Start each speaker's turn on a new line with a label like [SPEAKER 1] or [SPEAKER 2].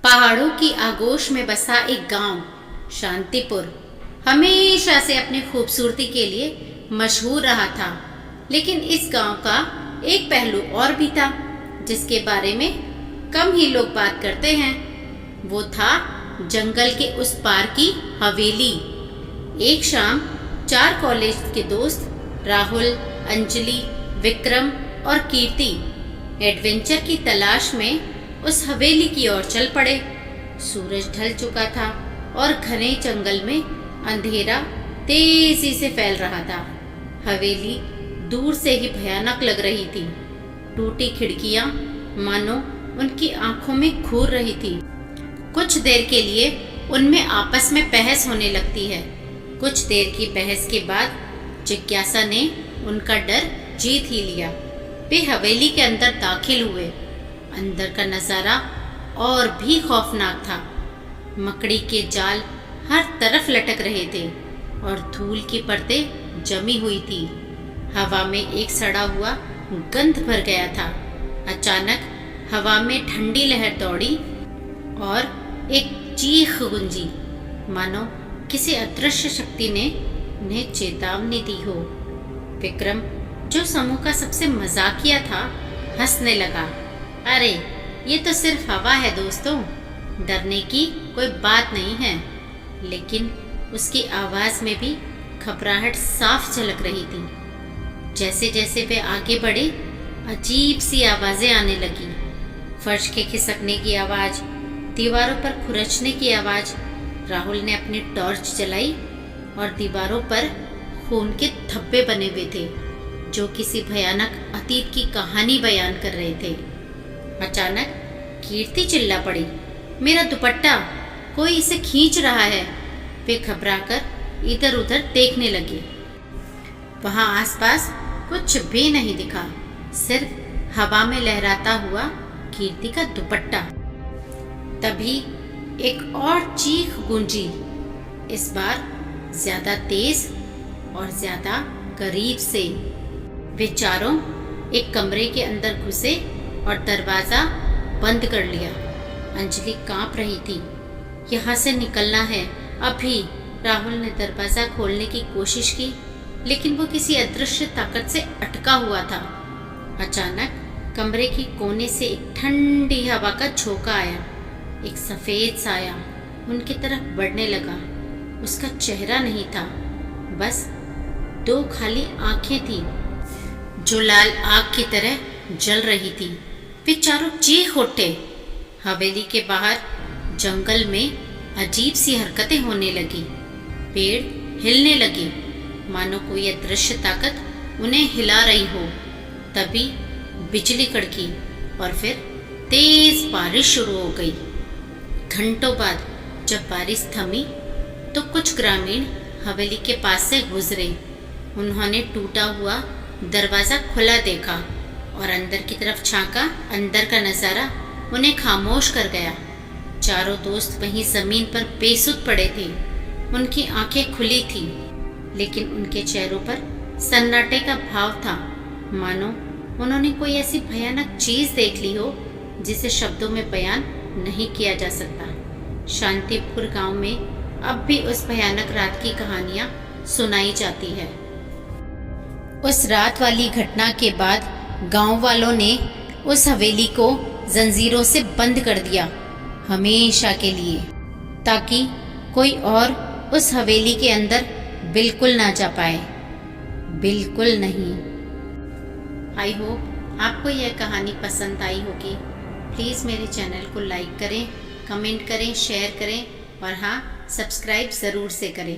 [SPEAKER 1] पहाड़ों की आगोश में बसा एक गांव शांतिपुर हमेशा से अपनी खूबसूरती के लिए मशहूर रहा था। लेकिन इस गांव का एक पहलू और भी था जिसके बारे में कम ही लोग बात करते हैं। वो था जंगल के उस पार की हवेली। एक शाम 4 कॉलेज के दोस्त राहुल, अंजलि, विक्रम और कीर्ति एडवेंचर की तलाश में उस हवेली की ओर चल पड़े। सूरज ढल चुका था और घने जंगल में अंधेरा तेजी से फैल रहा था। हवेली दूर से ही भयानक लग रही थी। टूटी खिड़कियां मानो उनकी आंखों में घूर रही थी। कुछ देर के लिए उनमें आपस में बहस होने लगती है। कुछ देर की बहस के बाद जिज्ञासा ने उनका डर जीत ही लिया। वे हवेली के अंदर दाखिल हुए। अंदर का नज़ारा और भी खौफनाक था। मकड़ी के जाल हर तरफ लटक रहे थे और धूल की परतें जमी हुई थी। हवा में एक सड़ा हुआ गंध भर गया था। अचानक हवा में ठंडी लहर दौड़ी और एक चीख गूंजी, मानो किसी अदृश्य शक्ति ने उन्हें चेतावनी दी हो। विक्रम, जो समूह का सबसे मजाकिया था, हंसने लगा। अरे ये तो सिर्फ हवा है दोस्तों, डरने की कोई बात नहीं है। लेकिन उसकी आवाज़ में भी घबराहट साफ झलक रही थी। जैसे जैसे वे आगे बढ़े अजीब सी आवाज़ें आने लगी। फर्श के खिसकने की आवाज़, दीवारों पर खुरचने की आवाज़। राहुल ने अपनी टॉर्च जलाई और दीवारों पर खून के धब्बे बने हुए थे जो किसी भयानक अतीत की कहानी बयान कर रहे थे। अचानक कीर्ति चिल्ला पड़ी, मेरा दुपट्टा, कोई इसे खींच रहा है। वे घबराकर इधर उधर देखने लगी। वहां आसपास कुछ भी नहीं दिखा, सिर्फ हवा में लहराता हुआ कीर्ति का दुपट्टा। तभी एक और चीख गूंजी, इस बार ज्यादा तेज और ज्यादा करीब से। वे चारों एक कमरे के अंदर घुसे और दरवाज़ा बंद कर लिया। अंजलि कांप रही थी। यहाँ से निकलना है अभी। राहुल ने दरवाज़ा खोलने की कोशिश की, लेकिन वो किसी अदृश्य ताकत से अटका हुआ था। अचानक कमरे की कोने से एक ठंडी हवा का झोंका आया। एक सफ़ेद साया उनकी तरफ बढ़ने लगा। उसका चेहरा नहीं था, बस 2 खाली आंखें थीं जो लाल आग की तरह जल रही थी। वे चारों चीख उठे। हवेली के बाहर जंगल में अजीब सी हरकतें होने लगी। पेड़ हिलने लगे, मानो कोई अदृश्य ताकत उन्हें हिला रही हो। तभी बिजली कड़की और फिर तेज बारिश शुरू हो गई। घंटों बाद जब बारिश थमी तो कुछ ग्रामीण हवेली के पास से गुजरे। उन्होंने टूटा हुआ दरवाज़ा खुला देखा और अंदर की तरफ झांका। अंदर का नज़ारा उन्हें खामोश कर गया। चारों दोस्त वहीं ज़मीन पर बेसुध पड़े थे। उनकी आंखें खुली थीं, लेकिन उनके चेहरों पर सन्नाटे का भाव था, मानो उन्होंने कोई ऐसी भयानक चीज़ देख ली हो जिसे शब्दों में बयान नहीं किया जा सकता। शांतिपुर गांव में अब भी उस भयानक रात की कहानियाँ सुनाई जाती है। उस रात वाली घटना के बाद गांव वालों ने उस हवेली को जंजीरों से बंद कर दिया, हमेशा के लिए, ताकि कोई और उस हवेली के अंदर बिल्कुल ना जा पाए। बिल्कुल नहीं। आई होप आपको यह कहानी पसंद आई होगी। प्लीज़ मेरे चैनल को लाइक करें, कमेंट करें, शेयर करें और हाँ, सब्सक्राइब ज़रूर से करें।